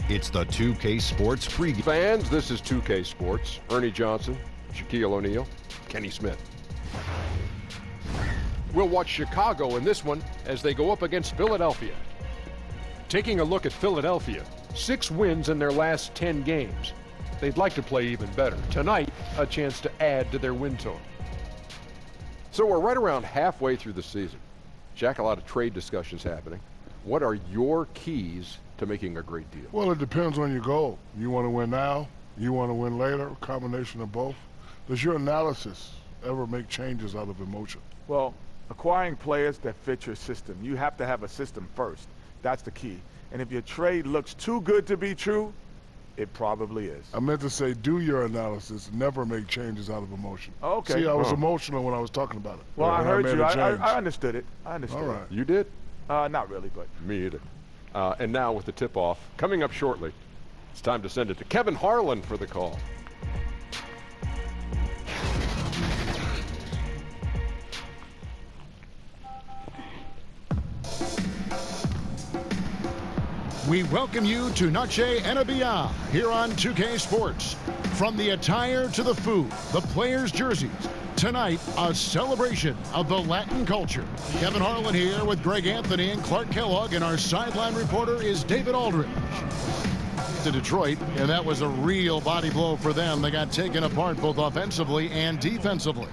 It's the 2K Sports pregame. Fans, this is 2K Sports. Ernie Johnson, Shaquille O'Neal, Kenny Smith. We'll watch Chicago in this one as they go up against Philadelphia. Taking a look at Philadelphia, 6 wins in their last 10 games. They'd like to play even better. Tonight, a chance to add to their win total. So we're right around halfway through the season. Jack, a lot of trade discussions happening. What are your keys to making a great deal? Well, it depends on your goal. You want to win now? You want to win later? A combination of both? Does your analysis ever make changes out of emotion? Well, acquiring players that fit your system. You have to have a system first. That's the key. And if your trade looks too good to be true, it probably is. I meant to say, do your analysis, never make changes out of emotion. Okay. See, I was emotional when I was talking about it. Well, I heard you. I understood it. I understood All right. it. You did? Not really, but. Me either. And now with the tip-off coming up shortly, it's time to send it to Kevin Harlan for the call. We welcome you to Noche and Beyond here on 2K Sports. From the attire to the food, the players' jerseys. Tonight, a celebration of the Latin culture. Kevin Harlan here with Greg Anthony and Clark Kellogg, and our sideline reporter is David Aldridge. To Detroit, and that was a real body blow for them. They got taken apart both offensively and defensively.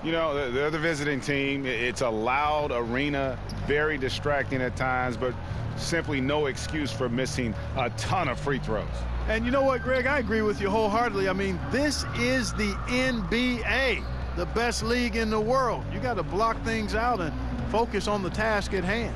You know, they're the visiting team. It's a loud arena, very distracting at times, but simply no excuse for missing a ton of free throws. And you know what, Greg? I agree with you wholeheartedly. I mean, this is the NBA, the best league in the world. You got to block things out and focus on the task at hand.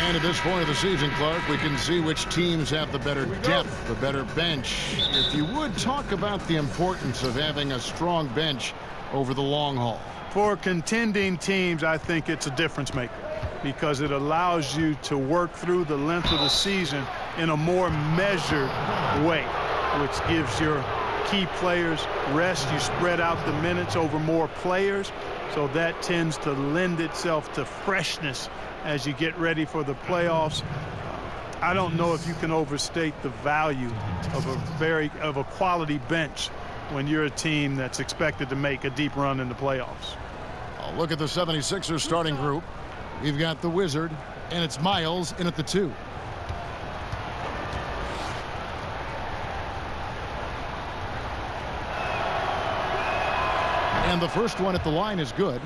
And at this point of the season, Clark, we can see which teams have the better depth, the better bench. If you would talk about the importance of having a strong bench over the long haul. For contending teams, I think it's a difference maker because it allows you to work through the length of the season in a more measured way, which gives your key players rest. You spread out the minutes over more players, so that tends to lend itself to freshness as you get ready for the playoffs. I don't know if you can overstate the value of a quality bench when you're a team that's expected to make a deep run in the playoffs. Oh, look at the 76ers starting group. We've got the Wizard, and it's Miles in at the 2. And the first one at the line is good.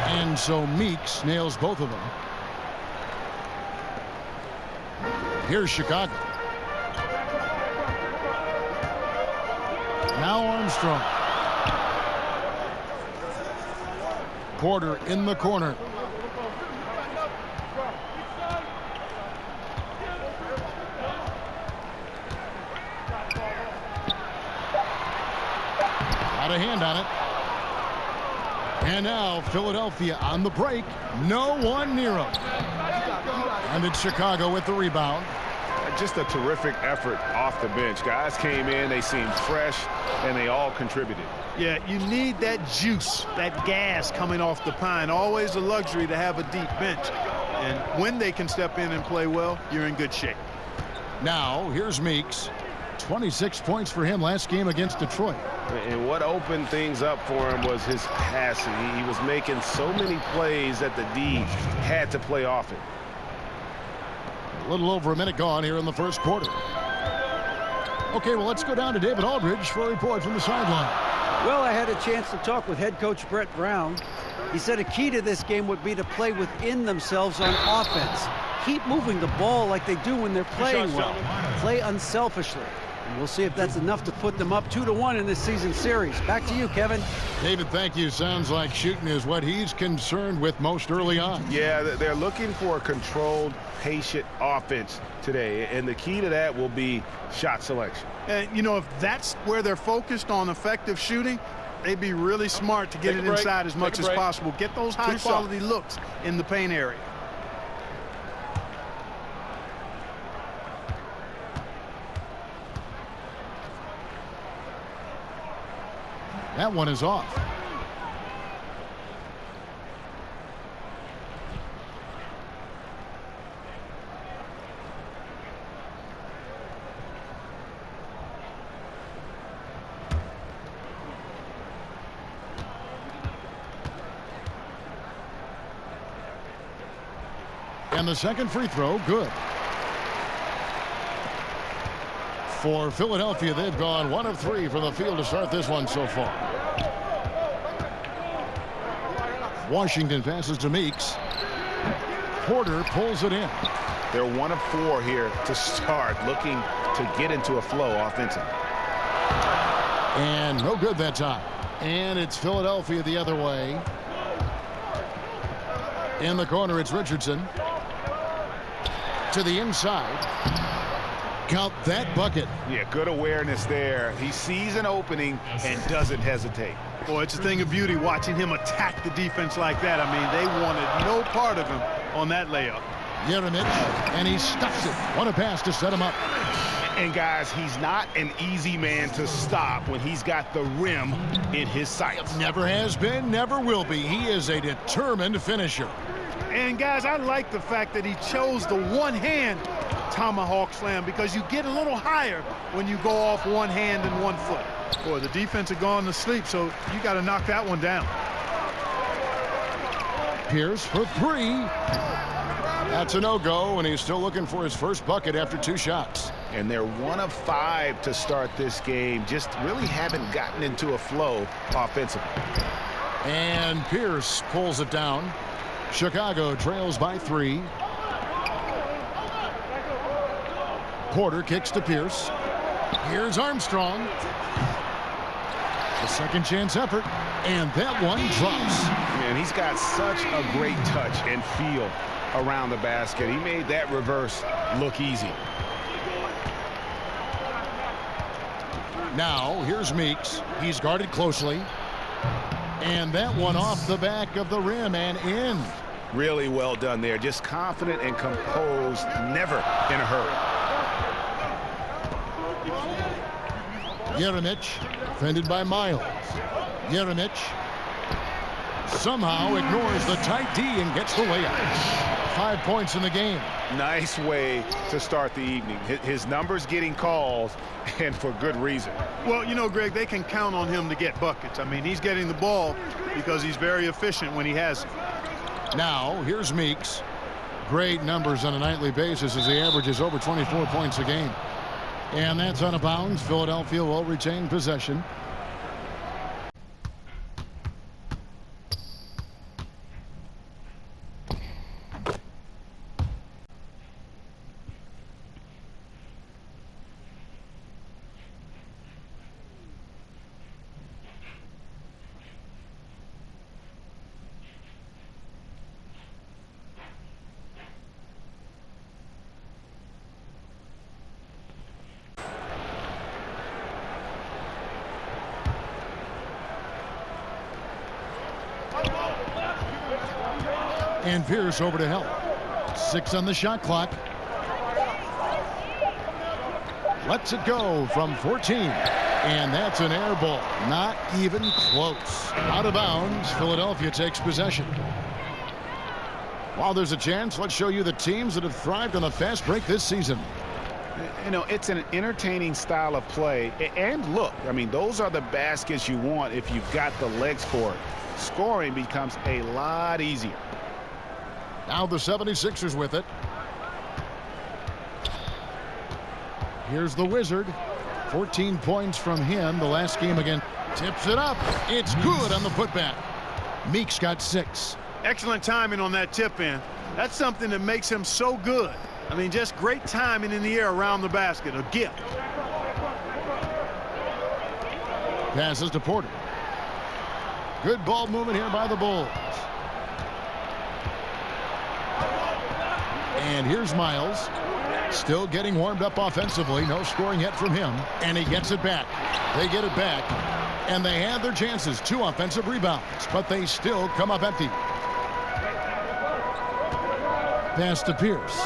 And so Meeks nails both of them. Here's Chicago. Now Armstrong. Porter in the corner. Got a hand on it. And now Philadelphia on the break. No one near him. And it's Chicago with the rebound. Just a terrific effort off the bench. Guys came in, they seemed fresh, and they all contributed. Yeah, you need that juice, that gas coming off the pine. Always a luxury to have a deep bench. And when they can step in and play well, you're in good shape. Now, here's Meeks. 26 points for him last game against Detroit. And what opened things up for him was his passing. He was making so many plays that the D had to play off it. A little over a minute gone here in the first quarter. Okay, well, let's go down to David Aldridge for a report from the sideline. Well, I had a chance to talk with head coach Brett Brown. He said a key to this game would be to play within themselves on offense. keep moving the ball like they do when they're playing well. Play unselfishly. And we'll see if that's enough to put them up 2-1 in this season series. Back to you, Kevin. David, thank you. Sounds like shooting is what he's concerned with most early on. Yeah, they're looking for a controlled, patient offense today, and the key to that will be shot selection. And, you know, if that's where they're focused on effective shooting, they'd be really smart to get it inside as much as possible. Get those high-quality looks in the paint area. That one is off. And the second free throw, good. For Philadelphia, they've gone 1 of 3 from the field to start this one so far. Washington passes to Meeks. Porter pulls it in. They're 1 of 4 here to start, looking to get into a flow offensively. And no good that time. And it's Philadelphia the other way. In the corner, it's Richardson. To the inside. Count that bucket. Yeah, good awareness there. He sees an opening and doesn't hesitate. Boy, it's a thing of beauty watching him attack the defense like that. I mean, they wanted no part of him on that layup. Jeremic, and he stuffs it. What a pass to set him up. And guys, he's not an easy man to stop when he's got the rim in his sights. Never has been, never will be. He is a determined finisher. And guys, I like the fact that he chose the one-hand tomahawk slam, because you get a little higher when you go off one hand and 1 foot. Boy, the defense had gone to sleep, so you got to knock that one down. Pierce for 3. That's a no-go, and he's still looking for his first bucket after 2 shots. And they're 1 of 5 to start this game. Just really haven't gotten into a flow offensively. And Pierce pulls it down. Chicago trails by 3. Porter kicks to Pierce. Here's Armstrong. The second chance effort, and that one drops. Man, he's got such a great touch and feel around the basket. He made that reverse look easy. Now, here's Meeks. He's guarded closely. And that one off the back of the rim and in. Really well done there. Just confident and composed, never in a hurry. Jeremic, defended by Miles. Jeremic somehow ignores the tight D and gets the layup. 5 points in the game. Nice way to start the evening. His numbers getting calls, and for good reason. Well, you know, Greg, they can count on him to get buckets. I mean, he's getting the ball because he's very efficient when he has it. Now, here's Meeks. Great numbers on a nightly basis as he averages over 24 points a game. And that's out of bounds. Philadelphia will retain possession. And Pierce over to help. 6 on the shot clock. Lets it go from 14. And that's an air ball. Not even close. Out of bounds. Philadelphia takes possession. While there's a chance, let's show you the teams that have thrived on a fast break this season. You know, it's an entertaining style of play. And look, I mean, those are the baskets you want if you've got the legs for it. Scoring becomes a lot easier. Now the 76ers with it. Here's the Wizard. 14 points from him the last game again. Tips it up. It's good on the putback. Meeks got 6. Excellent timing on that tip in. That's something that makes him so good. I mean, just great timing in the air around the basket. A gift. Passes to Porter. Good ball movement here by the Bulls. And here's Miles. Still getting warmed up offensively. No scoring yet from him. And he gets it back. They get it back. And they had their chances. 2 offensive rebounds. But they still come up empty. Pass to Pierce.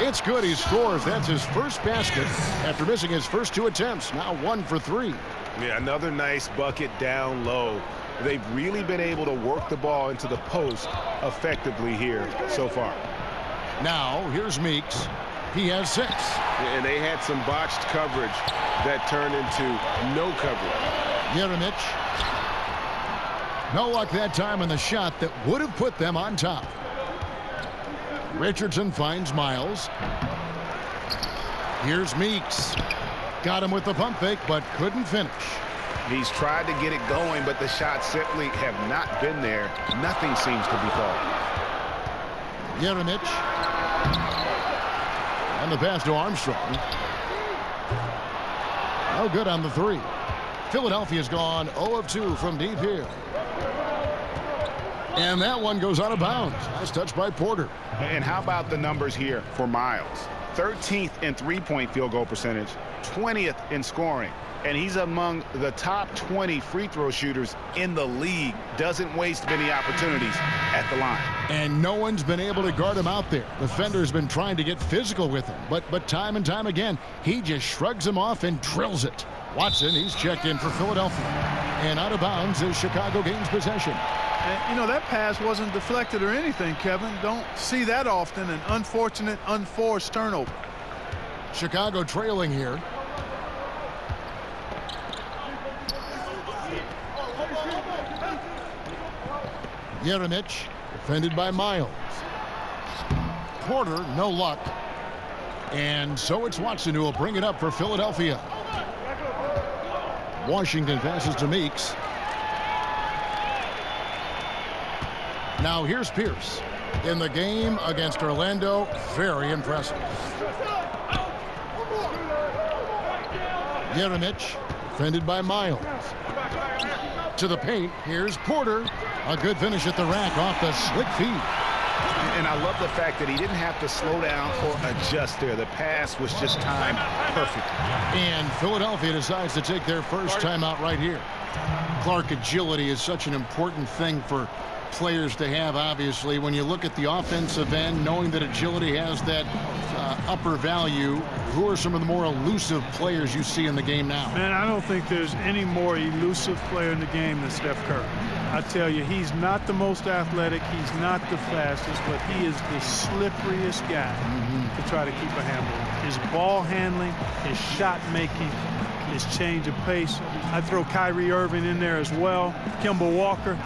It's good. He scores. That's his first basket after missing his first 2 attempts. Now 1 for 3. Yeah, another nice bucket down low. They've really been able to work the ball into the post effectively here so far. Now here's Meeks. He has 6. And they had some botched coverage that turned into no coverage. Jeremic. No luck that time on the shot that would have put them on top. Richardson finds Miles. Here's Meeks. Got him with the pump fake, but couldn't finish. He's tried to get it going, but the shots simply have not been there. Nothing seems to be falling. Jeremic. And the pass to Armstrong. No good on the 3. Philadelphia's gone 0 of 2 from deep here. And that one goes out of bounds. Nice touch by Porter. And how about the numbers here for Miles? 13th in three-point field goal percentage, 20th in scoring. And he's among the top 20 free throw shooters in the league. Doesn't waste many opportunities at the line. And no one's been able to guard him out there. Defender's been trying to get physical with him. But time and time again, he just shrugs him off and drills it. Watson, he's checked in for Philadelphia. And out of bounds as Chicago gains possession. And, you know, that pass wasn't deflected or anything, Kevin. Don't see that often. An unfortunate, unforced turnover. Chicago trailing here. Jeremic, defended by Miles. Porter, no luck. And so it's Watson who will bring it up for Philadelphia. Washington passes to Meeks. Now here's Pierce. In the game against Orlando, very impressive. Jeremic, defended by Miles. To the paint, here's Porter. A good finish at the rack off the slick feed. And I love the fact that he didn't have to slow down or adjust there. The pass was just timed perfectly. And Philadelphia decides to take their first timeout right here. Clark, agility is such an important thing for players to have, obviously. When you look at the offensive end, knowing that agility has that upper value, who are some of the more elusive players you see in the game now? Man, I don't think there's any more elusive player in the game than Steph Curry. I tell you, he's not the most athletic, he's not the fastest, but he is the slipperiest guy to try to keep a handle on. His ball handling, his shot making, his change of pace. I throw Kyrie Irving in there as well. Kemba Walker,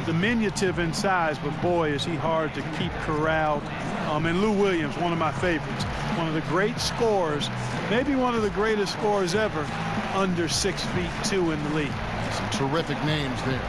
diminutive in size, but boy, is he hard to keep corralled. And Lou Williams, one of my favorites, one of the great scorers, maybe one of the greatest scorers ever, under 6'2" in the league. Some terrific names there.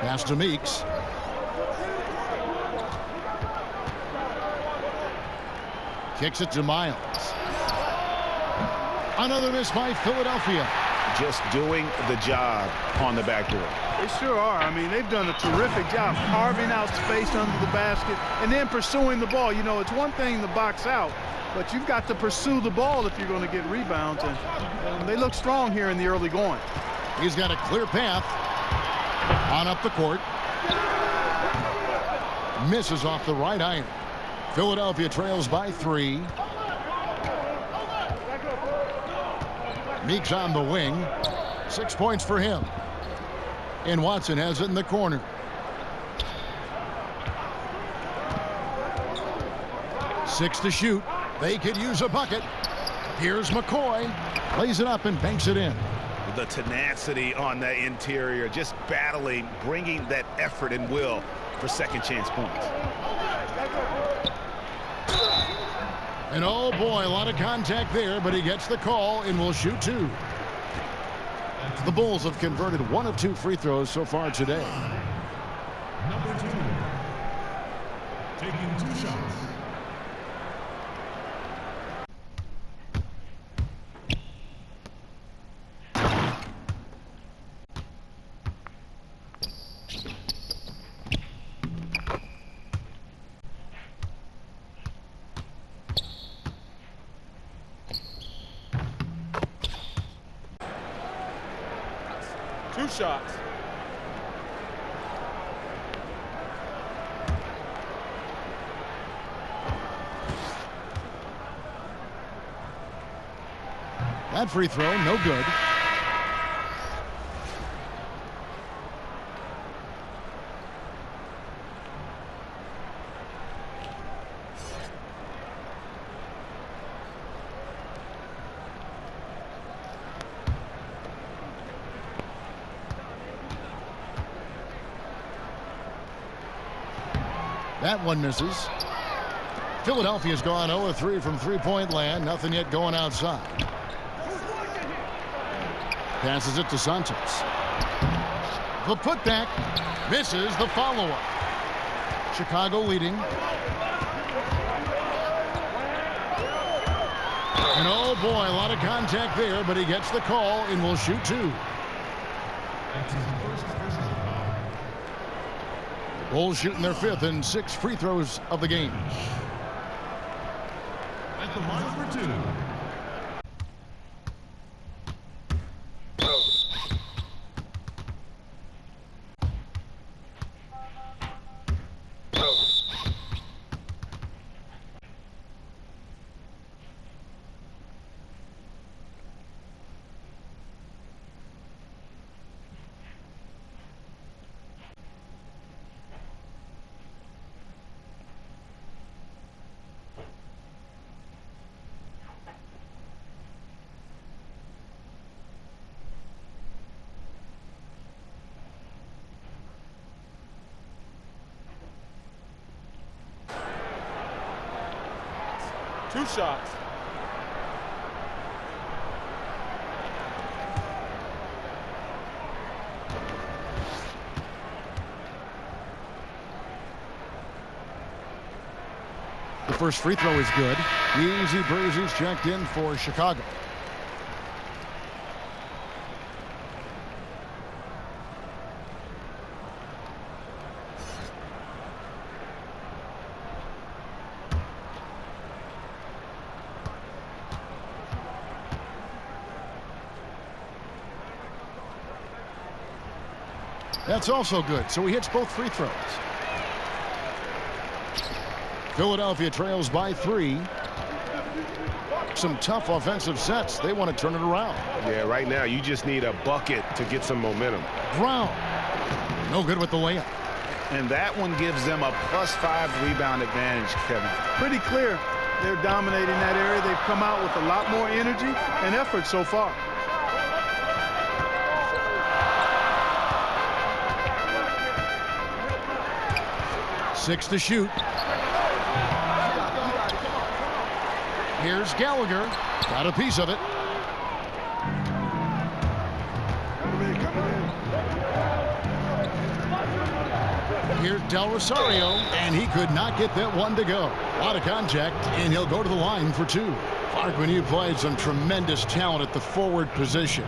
Pass to Meeks. Kicks it to Miles. Another miss by Philadelphia. Just doing the job on the backdoor. They sure are. I mean, they've done a terrific job carving out space under the basket and then pursuing the ball. You know, it's one thing to box out, but you've got to pursue the ball if you're going to get rebounds. And they look strong here in the early going. He's got a clear path on up the court. Misses off the right iron. Philadelphia trails by 3. Meeks on the wing. 6 points for him. And Watson has it in the corner. Six to shoot. They could use a bucket. Here's McCoy. Lays it up and banks it in. The tenacity on the interior, just battling, bringing that effort and will for second chance points. And oh boy, a lot of contact there, but he gets the call and will shoot two. The Bulls have converted 1 of 2 free throws so far today. Number 2, taking 2 shots. Two shots. That free throw, no good. That one misses. Philadelphia's gone 0-3 from three-point land. Nothing yet going outside. Passes it to Santos. The putback misses the follow-up. Chicago leading. And oh boy, a lot of contact there, but he gets the call and will shoot two. Bulls shooting their 5th and 6 free throws of the game. At the line for 2. Two shots. The first free throw is good. Easy breezy's checked in for Chicago. That's also good, so he hits both free throws. Philadelphia trails by 3. Some tough offensive sets. They want to turn it around. Yeah, right now you just need a bucket to get some momentum. Brown. No good with the layup. And that one gives them a +5 rebound advantage, Kevin. Pretty clear. They're dominating that area. They've come out with a lot more energy and effort so far. Six to shoot. Here's Gallagher. Got a piece of it. Here's Del Rosario, and he could not get that one to go. A lot of contact, and he'll go to the line for 2. Clark, when you played some tremendous talent at the forward position,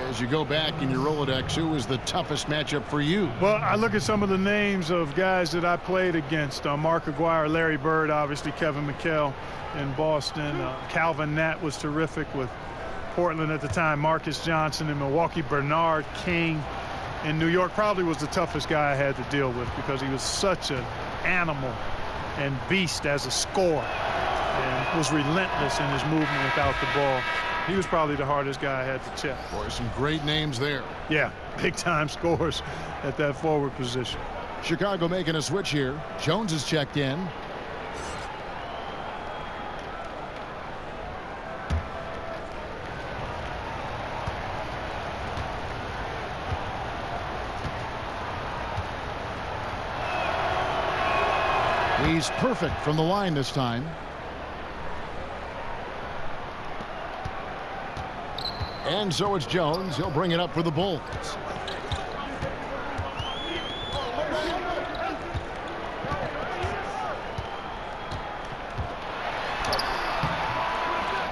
as you go back in your Rolodex, who was the toughest matchup for you? Well, I look at some of the names of guys that I played against. Mark Aguirre, Larry Bird, obviously Kevin McHale in Boston. Calvin Nat was terrific with Portland at the time. Marcus Johnson in Milwaukee. Bernard King in New York probably was the toughest guy I had to deal with because he was such an animal and beast as a scorer and was relentless in his movement without the ball. He was probably the hardest guy I had to check. Boy, some great names there. Yeah, big-time scores at that forward position. Chicago making a switch here. Jones is checked in. He's perfect from the line this time. And so it's Jones. He'll bring it up for the Bulls.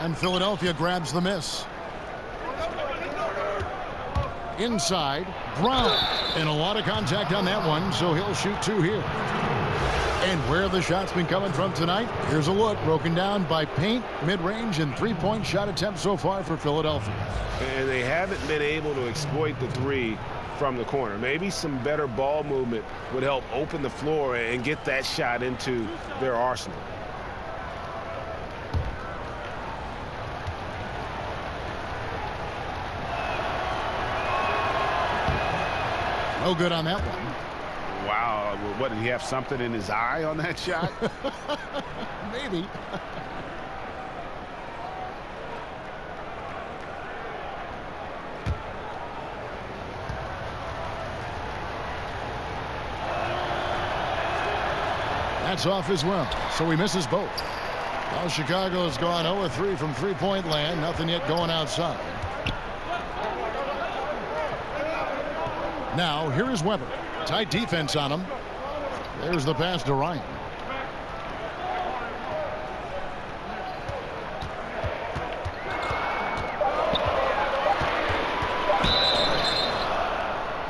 And Philadelphia grabs the miss. Inside, Brown. And a lot of contact on that one, so he'll shoot 2 here. And where the shot's been coming from tonight, here's a look broken down by paint, mid-range, and three-point shot attempts so far for Philadelphia. And they haven't been able to exploit the three from the corner. Maybe some better ball movement would help open the floor and get that shot into their arsenal. No good on that one. Wow, what, did he have something in his eye on that shot? Maybe. That's off as well, so he misses both. Well, Chicago's gone 0-3 from three-point land. Nothing yet going outside. Now, here is Weber. Tight defense on him. There's the pass to Ryan.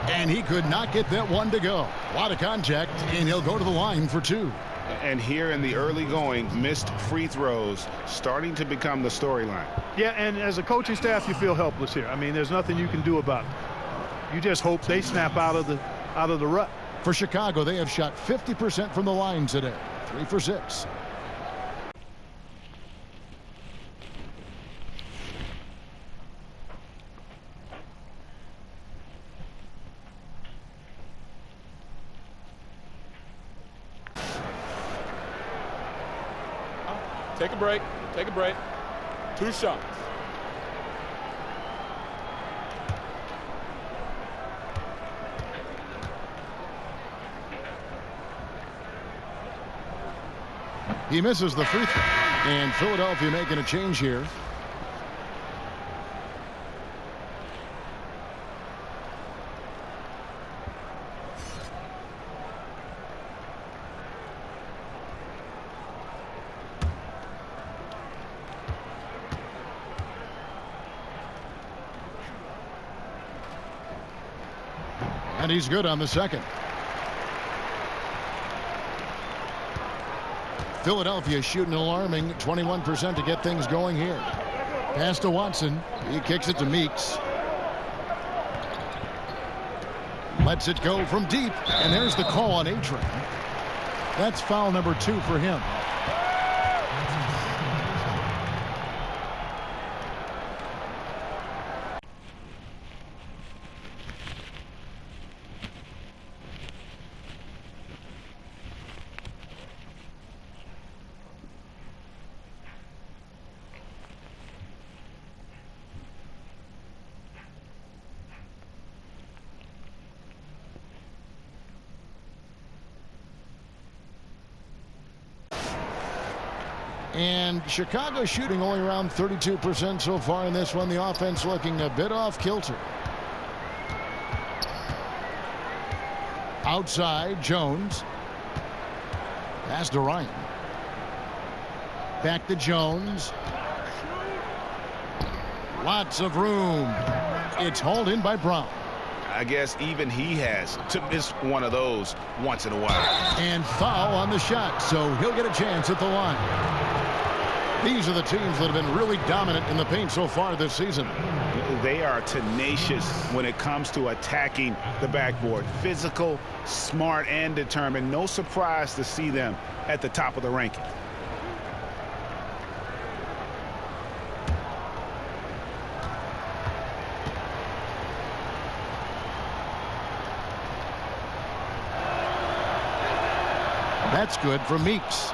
And he could not get that one to go. A lot of contact, and he'll go to the line for 2. And here in the early going, missed free throws starting to become the storyline. Yeah, and as a coaching staff, you feel helpless here. I mean, there's nothing you can do about it. You just hope they snap out of the rut. For Chicago, they have shot 50% from the line today. 3 for 6. Take a break. Take a break. 2 shots. He misses the free throw. And Philadelphia making a change here. And he's good on the second. Philadelphia shooting an alarming 21% to get things going here. Pass to Watson. He kicks it to Meeks. Lets it go from deep. And there's the call on A-Train. That's foul number 2 for him. And Chicago shooting only around 32% so far in this one. The offense looking a bit off kilter. Outside, Jones. Pass to Ryan. Back to Jones. Lots of room. It's hauled in by Brown. I guess even he has to miss one of those once in a while. And foul on the shot, so he'll get a chance at the line. These are the teams that have been really dominant in the paint so far this season. They are tenacious when it comes to attacking the backboard. Physical, smart, and determined. No surprise to see them at the top of the ranking. That's good for Meeks.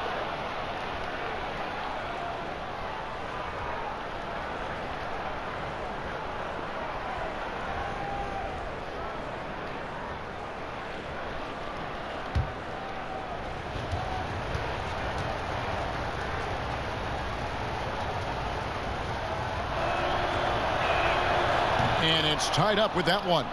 And it's tied up with that one.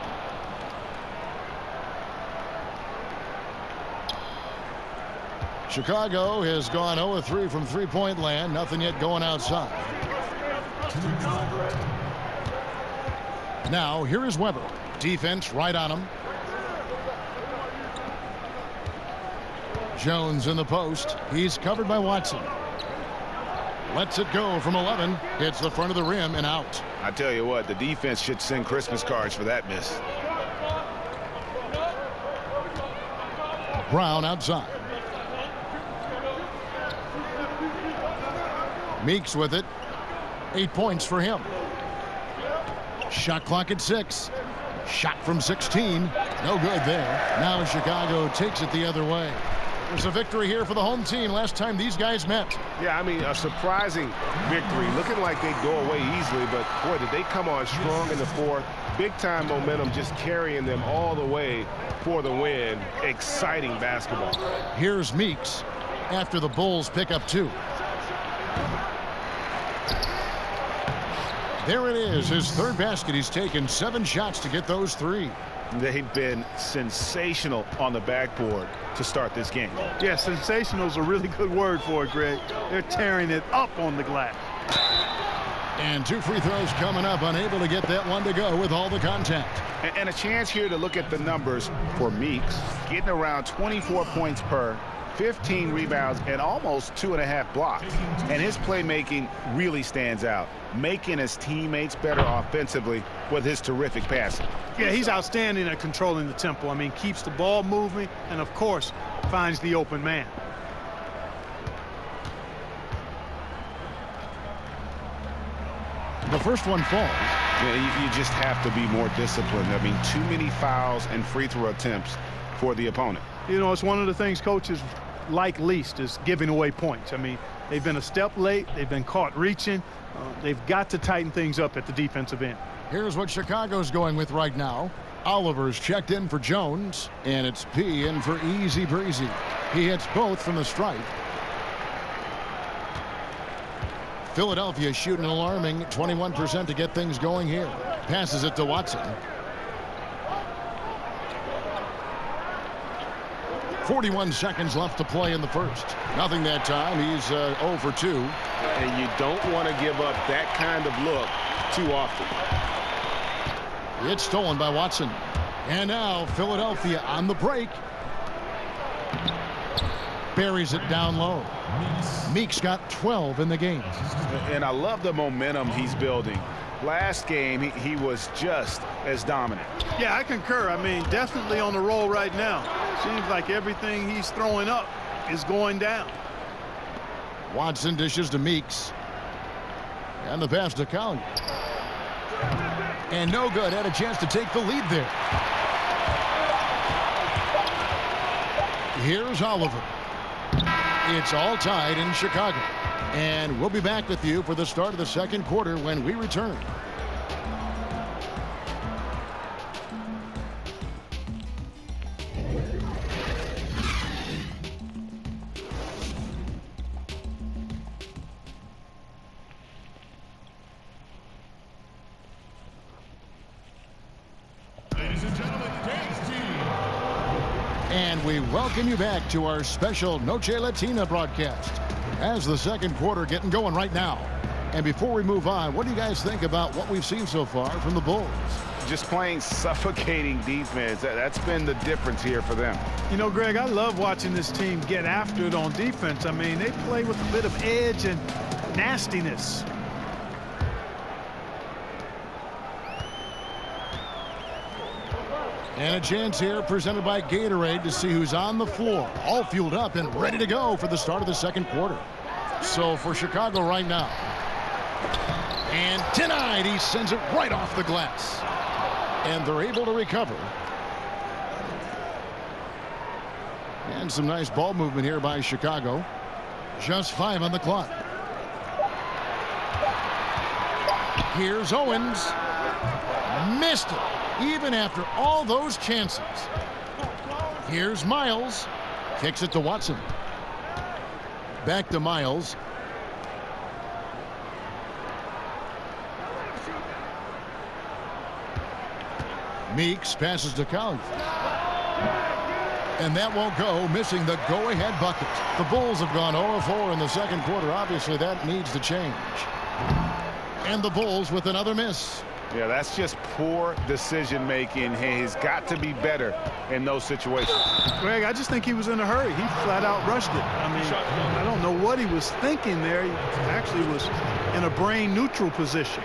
Chicago has gone 0-3 from three-point land. Nothing yet going outside. Now, here is Weber. Defense right on him. Jones in the post. He's covered by Watson. Lets it go from 11. Hits the front of the rim and out. I tell you what, the defense should send Christmas cards for that miss. Brown outside. Meeks with it. 8 points for him. Shot clock at 6. Shot from 16. No good there. Now Chicago takes it the other way. There's a victory here for the home team. Last time these guys met. Yeah, I mean, a surprising victory. Looking like they'd go away easily, but boy, did they come on strong in the fourth. Big-time momentum just carrying them all the way for the win. Exciting basketball. Here's Meeks after the Bulls pick up 2. There it is, his third basket. He's taken 7 shots to get those 3. They've been sensational on the backboard to start this game. Yeah, sensational is a really good word for it, Greg. They're tearing it up on the glass. And 2 free throws coming up, unable to get that one to go with all the contact. And a chance here to look at the numbers for Meeks, getting around 24 points per, 15 rebounds, and almost 2.5 blocks. And his playmaking really stands out, making his teammates better offensively with his terrific passing. Yeah, he's outstanding at controlling the tempo. I mean, keeps the ball moving and, of course, finds the open man. The first one falls. Yeah, you just have to be more disciplined. I mean, too many fouls and free throw attempts for the opponent. You know, it's one of the things coaches like least is giving away points. I mean, they've been a step late. They've been caught reaching. They've got to tighten things up at the defensive end. Here's what Chicago's going with right now. Oliver's checked in for Jones, and it's P in for Easy Breezy. He hits both from the stripe. Philadelphia shooting an alarming 21% to get things going here. Passes it to Watson. 41 seconds left to play in the first. Nothing that time. He's 0 for 2. And you don't want to give up that kind of look too often. It's stolen by Watson. And now Philadelphia on the break. Buries it down low. Meeks got 12 in the game. And I love the momentum he's building. Last game, he was just as dominant. Yeah, I concur. I mean, definitely on the roll right now. Seems like everything he's throwing up is going down. Watson dishes to Meeks. And the pass to Collier. And no good. Had a chance to take the lead there. Here's Oliver. It's all tied in Chicago. And we'll be back with you for the start of the second quarter when we return. And we welcome you back to our special Noche Latina broadcast as the second quarter getting going right now. And before we move on, what do you guys think about what we've seen so far from the Bulls? Just playing suffocating defense. That's been the difference here for them. You know, Greg, I love watching this team get after it on defense. I mean, they play with a bit of edge and nastiness. And a chance here presented by Gatorade to see who's on the floor, all fueled up and ready to go for the start of the second quarter. So for Chicago right now. And denied. He sends it right off the glass. And they're able to recover. And some nice ball movement here by Chicago. Just 5 on the clock. Here's Owens. Missed it, even after all those chances. Here's Miles. Kicks it to Watson. Back to Miles. Meeks passes to Collins. And that won't go, missing the go-ahead bucket. The Bulls have gone 0-4 in the second quarter. Obviously, that needs to change. And the Bulls with another miss. Yeah, that's just poor decision-making. He's got to be better in those situations. Greg, I just think he was in a hurry. He flat out rushed it. I mean, I don't know what he was thinking there. He actually was in a brain-neutral position.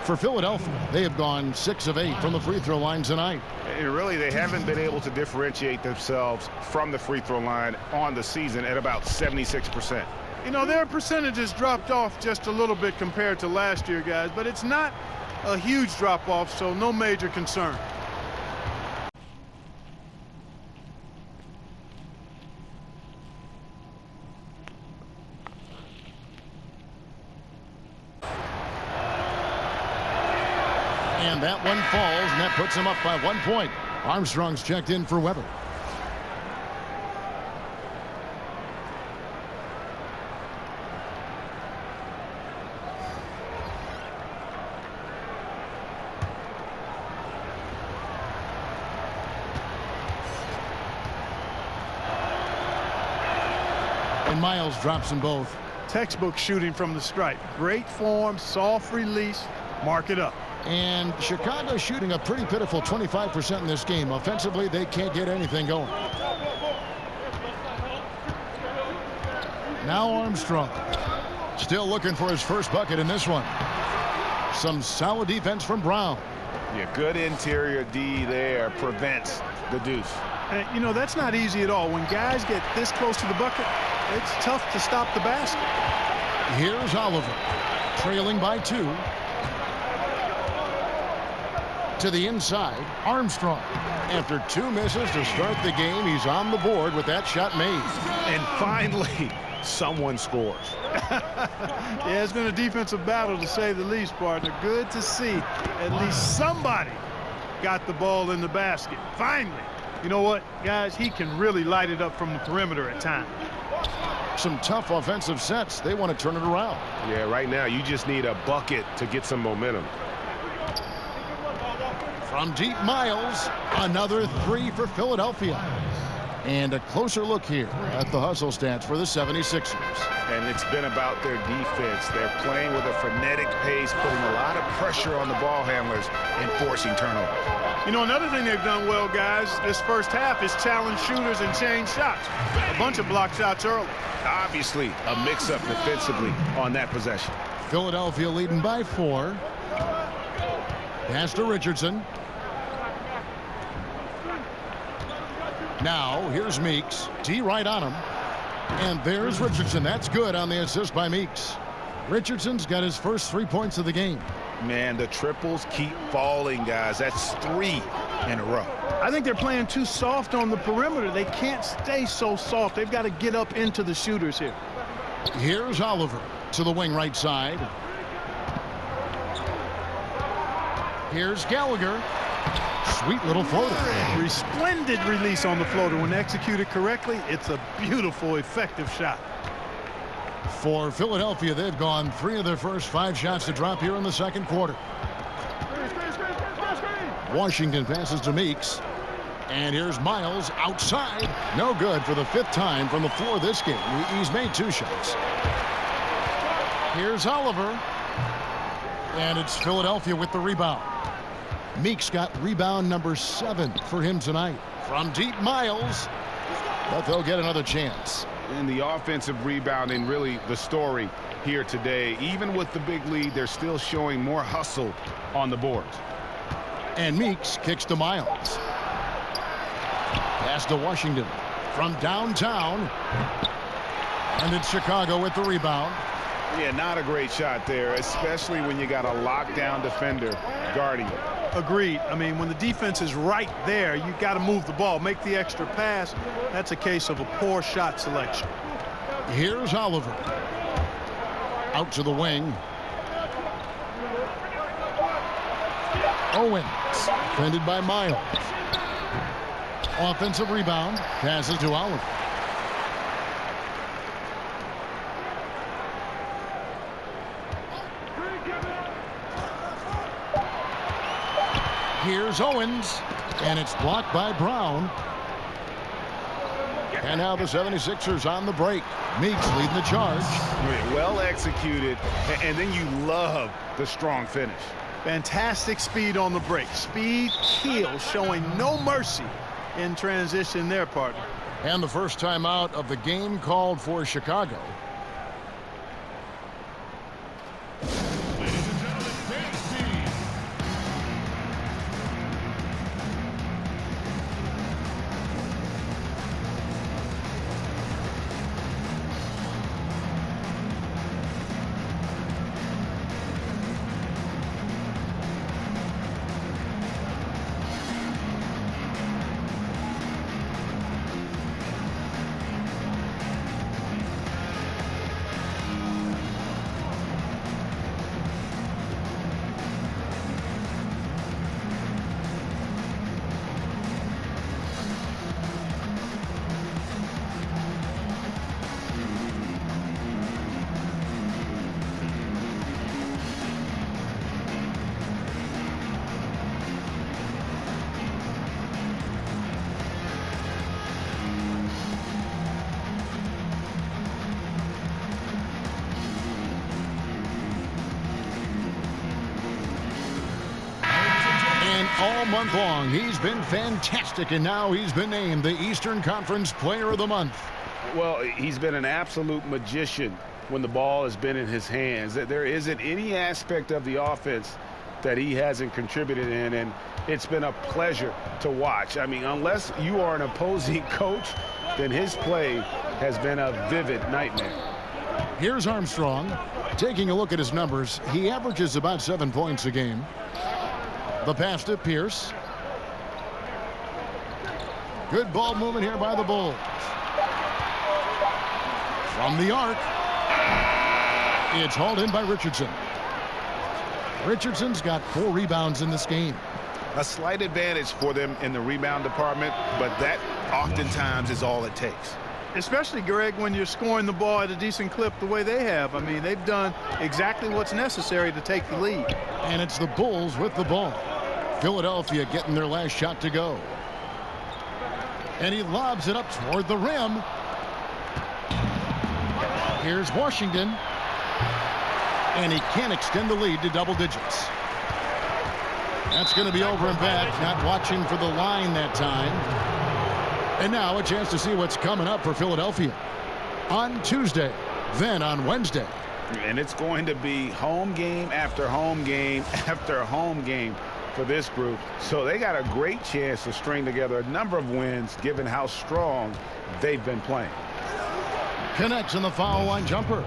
For Philadelphia, they have gone 6 of 8 from the free throw line tonight. And really, they haven't been able to differentiate themselves from the free throw line on the season at about 76%. You know, their percentages dropped off just a little bit compared to last year, guys, but it's not a huge drop-off, so no major concern. And that one falls, and that puts him up by 1 point. Armstrong's checked in for Weber. And Miles drops them both. Textbook shooting from the stripe. Great form, soft release, mark it up. And Chicago shooting a pretty pitiful 25% in this game. Offensively, they can't get anything going. Now Armstrong. Still looking for his first bucket in this one. Some solid defense from Brown. Yeah, good interior D there prevents the deuce. And, you know, that's not easy at all. When guys get this close to the bucket, it's tough to stop the basket. Here's Oliver, trailing by 2. To the inside, Armstrong. After 2 misses to start the game, he's on the board with that shot made. And finally, someone scores. Yeah, it's been a defensive battle to say the least, partner. Good to see at least somebody got the ball in the basket. Finally. You know what, guys? He can really light it up from the perimeter at times. Some tough offensive sets. They want to turn it around. Yeah, right now you just need a bucket to get some momentum. From deep, Miles. Another 3 for Philadelphia. And a closer look here at the hustle stats for the 76ers. And it's been about their defense. They're playing with a frenetic pace, putting a lot of pressure on the ball handlers and forcing turnovers. You know, another thing they've done well, guys, this first half is challenge shooters and change shots. A bunch of block shots early. Obviously, a mix-up defensively on that possession. Philadelphia leading by 4. Pass to Richardson. Now, here's Meeks. D right on him. And there's Richardson. That's good on the assist by Meeks. Richardson's got his first 3 points of the game. Man, the triples keep falling, guys. That's 3 in a row. I think they're playing too soft on the perimeter. They can't stay so soft. They've got to get up into the shooters here. Here's Oliver to the wing right side. Here's Gallagher. Sweet little floater. Resplendent release on the floater. When executed correctly, it's a beautiful, effective shot. For Philadelphia, they've gone 3 of their first 5 shots to drop here in the second quarter. Washington passes to Meeks. And here's Miles outside. No good for the 5th time from the floor this game. He's made 2 shots. Here's Oliver. And it's Philadelphia with the rebound. Meeks got rebound number 7 for him tonight. From deep, Miles. But they'll get another chance. And the offensive rebounding, really the story here today. Even with the big lead, they're still showing more hustle on the boards. And Meeks kicks to Miles. Pass to Washington from downtown. And it's Chicago with the rebound. Yeah, not a great shot there, especially when you got a lockdown defender guarding you. Agreed. I mean, when the defense is right there, you got to move the ball, make the extra pass. That's a case of a poor shot selection. Here's Oliver. Out to the wing. Owens. Defended by Miles. Offensive rebound. Passes to Oliver. Here's Owens, and it's blocked by Brown. And now the 76ers on the break. Meeks leading the charge. Well executed, and then you love the strong finish. Fantastic speed on the break. Speed kills, showing no mercy in transition there, partner. And the first time out of the game called for Chicago. All month long, he's been fantastic, and now he's been named the Eastern Conference Player of the Month. Well, he's been an absolute magician when the ball has been in his hands. There isn't any aspect of the offense that he hasn't contributed in, and it's been a pleasure to watch. I mean, unless you are an opposing coach, then his play has been a vivid nightmare. Here's Armstrong. Taking a look at his numbers, he averages about 7 points a game. The pass to Pierce. Good ball movement here by the Bulls. From the arc. It's hauled in by Richardson. Richardson's got 4 rebounds in this game. A slight advantage for them in the rebound department, but that oftentimes is all it takes. Especially, Greg, when you're scoring the ball at a decent clip the way they have. I mean, they've done exactly what's necessary to take the lead. And it's the Bulls with the ball. Philadelphia getting their last shot to go. And he lobs it up toward the rim. Here's Washington. And he can't extend the lead to double digits. That's going to be over and back. Not watching for the line that time. And now a chance to see what's coming up for Philadelphia on Tuesday, then on Wednesday. And it's going to be home game after home game after home game for this group. So they got a great chance to string together a number of wins given how strong they've been playing. Connects in the foul line jumper.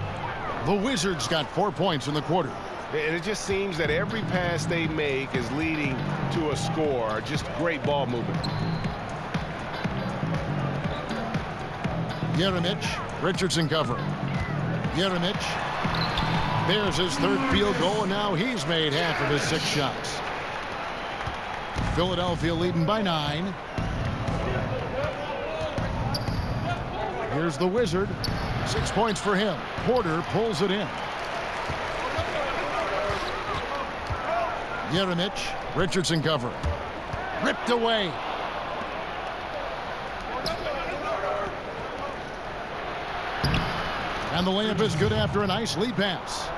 The Wizards got 4 points in the quarter. And it just seems that every pass they make is leading to a score. Just great ball movement. Jeremic, Richardson cover. Jeremic, there's his 3rd field goal, and now he's made half of his 6 shots. Philadelphia leading by 9. Here's the Wizard. 6 points for him. Porter pulls it in. Jeremic, Richardson cover. Ripped away. And the layup is good after a nice lead pass.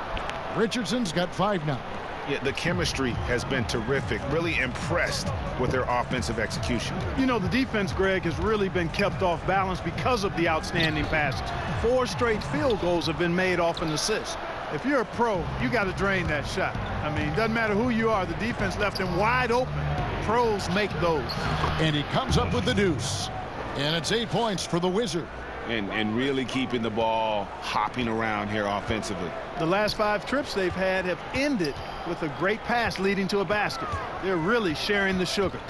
Richardson's got 5 now. Yeah, the chemistry has been terrific. Really impressed with their offensive execution. You know, the defense, Greg, has really been kept off balance because of the outstanding passes. 4 straight field goals have been made off an assist. If you're a pro, you got to drain that shot. I mean, doesn't matter who you are, the defense left him wide open. Pros make those. And he comes up with the deuce. And it's 8 points for the Wizard. And really keeping the ball hopping around here offensively. The last 5 trips they've had have ended with a great pass leading to a basket. They're really sharing the sugar.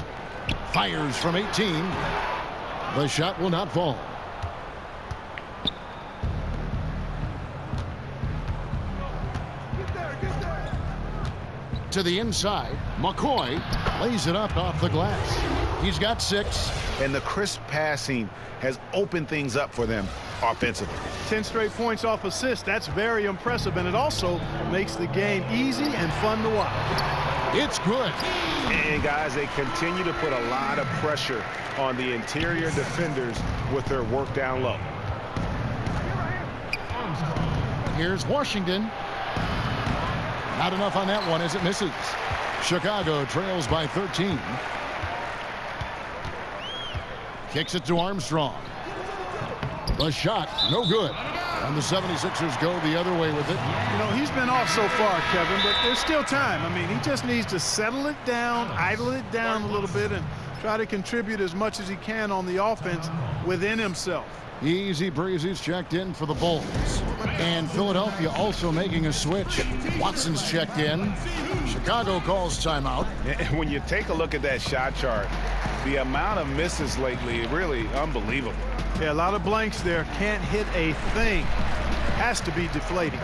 Fires from 18. The shot will not fall. To the inside, McCoy lays it up off the glass. He's got 6. And the crisp passing has opened things up for them offensively. 10 straight points off assists. That's very impressive, and it also makes the game easy and fun to watch. It's good. And guys, they continue to put a lot of pressure on the interior defenders with their work down low. Here's Washington. Not enough on that one as it misses. Chicago trails by 13. Kicks it to Armstrong. The shot, no good. And the 76ers go the other way with it. You know, he's been off so far, Kevin, but there's still time. I mean, he just needs to settle it down, idle it down a little bit, and try to contribute as much as he can on the offense within himself. Easy breezy's checked in for the Bulls. And Philadelphia also making a switch. Watson's checked in. Chicago calls timeout. And when you take a look at that shot chart, the amount of misses lately, really unbelievable. Yeah, a lot of blanks there. Can't hit a thing. Has to be deflating.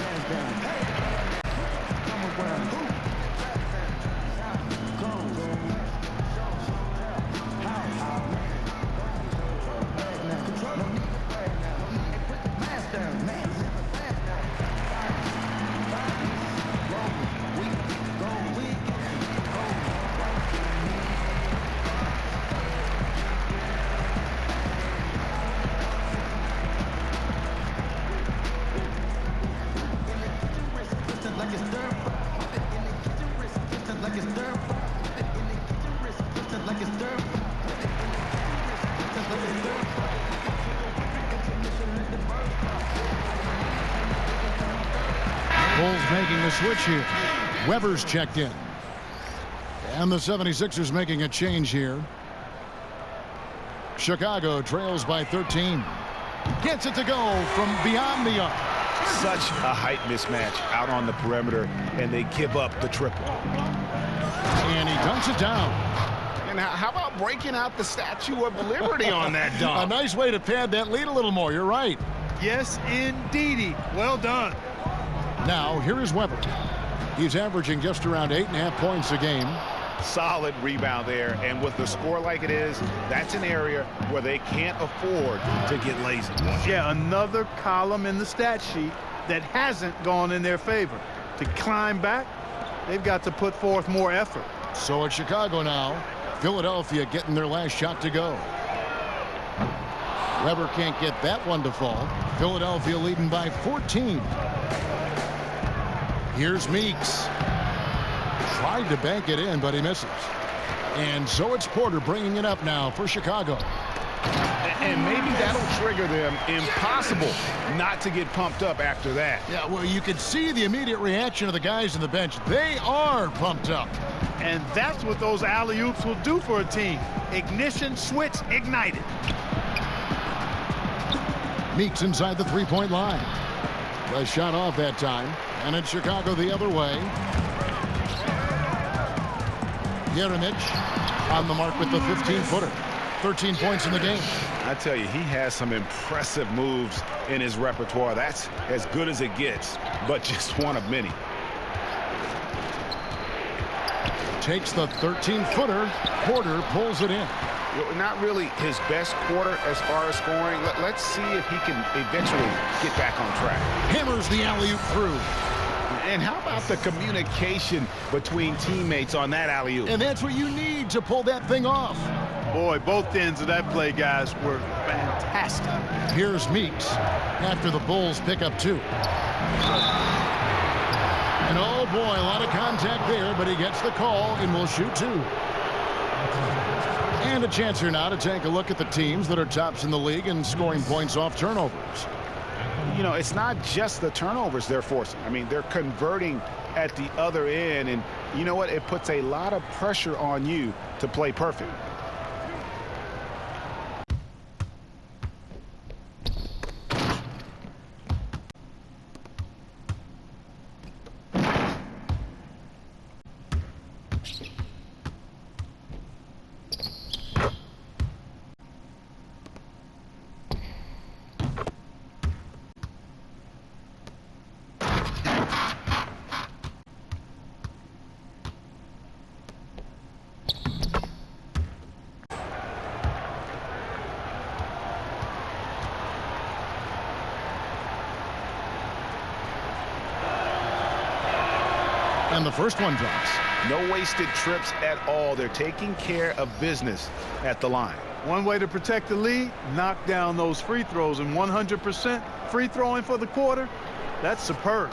Bulls making a switch here. Weber's checked in. And the 76ers making a change here. Chicago trails by 13. Gets it to go from beyond the arc. Such a height mismatch out on the perimeter, and they give up the triple. And he dunks it down. And how about breaking out the Statue of Liberty on that dunk? A nice way to pad that lead a little more. You're right. Yes, indeedy. Well done. Now, here is Weber. He's averaging just around 8.5 points a game. Solid rebound there, and with the score like it is, that's an area where they can't afford to get lazy. Yeah, another column in the stat sheet that hasn't gone in their favor. To climb back, they've got to put forth more effort. So it's Chicago now. Philadelphia getting their last shot to go. Weber can't get that one to fall. Philadelphia leading by 14. Here's Meeks. Tried to bank it in, but he misses. And so it's Porter bringing it up now for Chicago. And maybe that'll trigger them. Impossible not to get pumped up after that. Yeah, well, you could see the immediate reaction of the guys on the bench. They are pumped up. And that's what those alley-oops will do for a team. Ignition, switch, ignited. Meeks inside the three-point line. The shot off that time. And it's Chicago the other way. Jeremic on the mark with the 15-footer. 13 points in the game. I tell you, he has some impressive moves in his repertoire. That's as good as it gets, but just one of many. Takes the 13-footer. Porter pulls it in. Not really his best quarter as far as scoring. Let's see if he can eventually get back on track. Hammers the alley-oop through. And how about the communication between teammates on that alley-oop? And that's what you need to pull that thing off. Boy, both ends of that play, guys, were fantastic. Here's Meeks after the Bulls pick up 2. And oh boy, a lot of contact there, but he gets the call and will shoot 2. And a chance here now to take a look at the teams that are tops in the league in scoring points off turnovers. You know, it's not just the turnovers they're forcing. I mean, they're converting at the other end, and you know what? It puts a lot of pressure on you to play perfect. And the first one drops. No wasted trips at all. They're taking care of business at the line. One way to protect the lead, knock down those free throws, and 100% free throwing for the quarter, that's superb.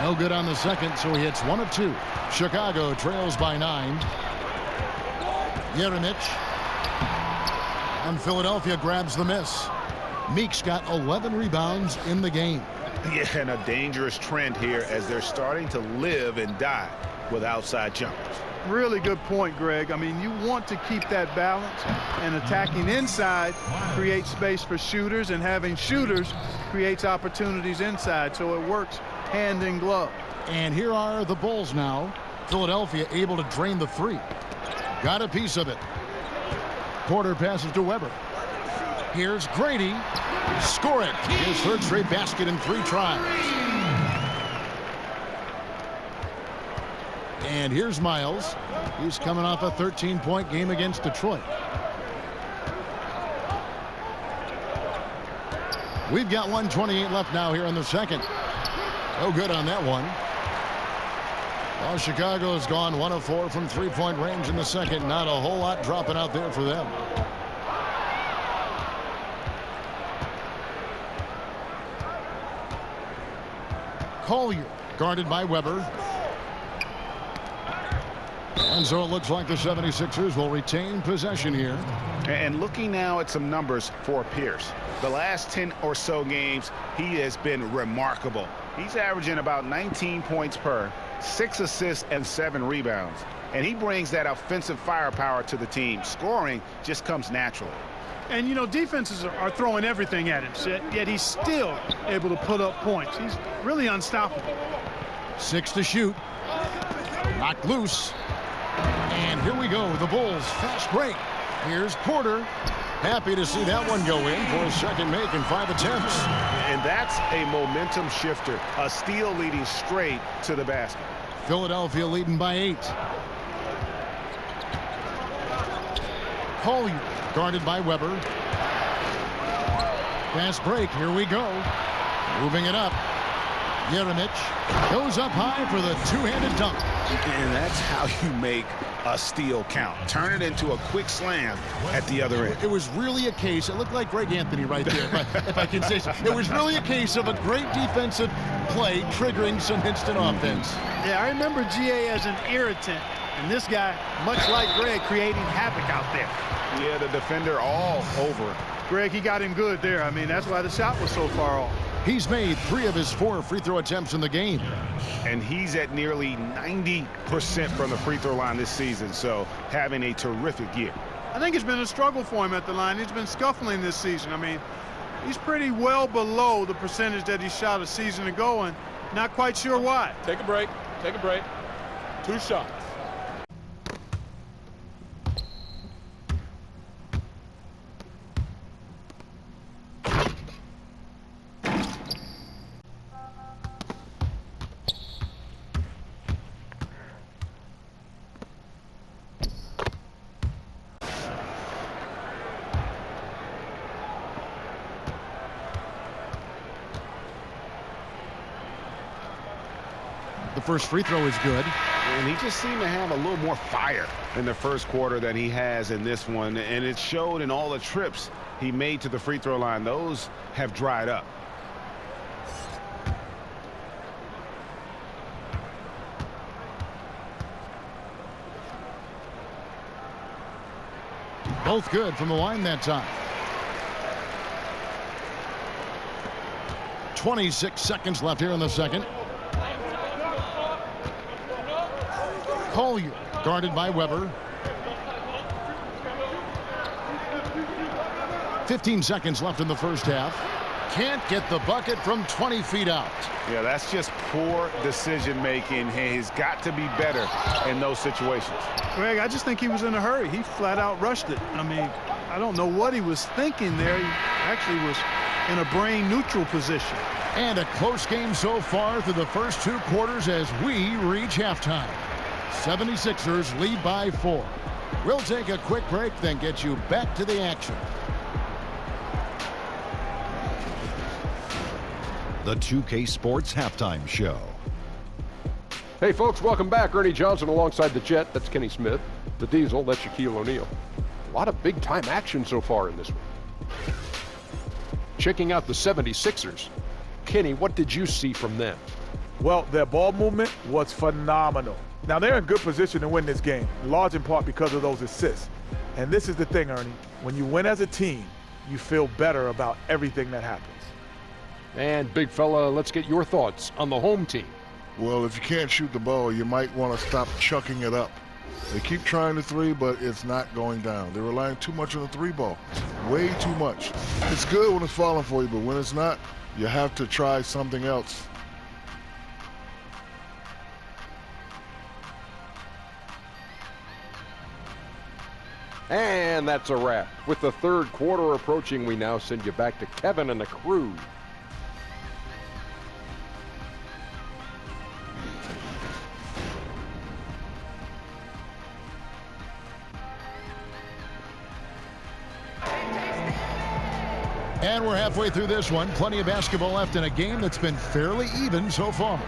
No good on the second, so he hits 1 of 2. Chicago trails by 9. Jeremic. And Philadelphia grabs the miss. Meeks got 11 rebounds in the game. Yeah, and a dangerous trend here as they're starting to live and die with outside jumpers. Really good point, Greg. I mean, you want to keep that balance, and attacking inside creates space for shooters, and having shooters creates opportunities inside, so it works hand in glove. And here are the Bulls now. Philadelphia able to drain the 3. Got a piece of it. Porter passes to Weber. Here's Grady. Score it. His third straight basket in 3 tries. And here's Miles. He's coming off a 13-point game against Detroit. We've got 1:28 left now here in the second. No good on that one. Well, Chicago has gone 1 of 4 from 3-point range in the second. Not a whole lot dropping out there for them. Collier guarded by Weber. And so it looks like the 76ers will retain possession here. And looking now at some numbers for Pierce. The last 10 or so games, he has been remarkable. He's averaging about 19 points per, 6 assists and 7 rebounds. And he brings that offensive firepower to the team. Scoring just comes naturally. And, you know, defenses are throwing everything at him, yet he's still able to put up points. He's really unstoppable. 6 to shoot. Knocked loose. And here we go. The Bulls fast break. Here's Porter. Happy to see that one go in for a second make in 5 attempts. And that's a momentum shifter. A steal leading straight to the basket. Philadelphia leading by 8. Collier guarded by Weber. Fast break. Here we go. Moving it up. Jeremic goes up high for the two-handed dunk. And that's how you make a steal count. Turn it into a quick slam at the other end. It was really a case, it looked like Greg Anthony right there, if I can say so. It was really a case of a great defensive play triggering some instant offense. Yeah, I remember GA as an irritant, and this guy, much like Greg, creating havoc out there. Yeah, the defender all over it. Greg, he got him good there. I mean, that's why the shot was so far off. He's made 3 of his 4 free throw attempts in the game. And he's at nearly 90% from the free throw line this season, so having a terrific year. I think it's been a struggle for him at the line. He's been scuffling this season. I mean, he's pretty well below the percentage that he shot a season ago, and not quite sure why. Take a break. Take a break. 2 shots. The first free throw is good. And he just seemed to have a little more fire in the first quarter than he has in this one. And it showed in all the trips he made to the free throw line. Those have dried up. Both good from the line that time. 26 seconds left here in the second. Collier guarded by Weber. 15 seconds left in the first half. Can't get the bucket from 20 feet out. Yeah, that's just poor decision making. He's got to be better in those situations. Greg, I just think he was in a hurry. He flat out rushed it. I mean, I don't know what he was thinking there. He actually was in a brain neutral position. And a close game so far through the first 2 quarters as we reach halftime. 76ers lead by 4. We'll take a quick break, then get you back to the action. the 2K Sports Halftime Show. Hey, folks, welcome back. Ernie Johnson alongside the Jet. That's Kenny Smith. The Diesel, that's Shaquille O'Neal. A lot of big-time action so far in this one. Checking out the 76ers. Kenny, what did you see from them? Well, their ball movement was phenomenal. Now, they're in good position to win this game, large in part because of those assists. And this is the thing, Ernie. When you win as a team, you feel better about everything that happens. And, big fella, let's get your thoughts on the home team. Well, if you can't shoot the ball, you might want to stop chucking it up. They keep trying the three, but it's not going down. They're relying too much on the three ball. Way too much. It's good when it's falling for you, but when it's not, you have to try something else. And that's a wrap. With the third quarter approaching, we now send you back to Kevin and the crew. And we're halfway through this one. Plenty of basketball left in a game that's been fairly even so far.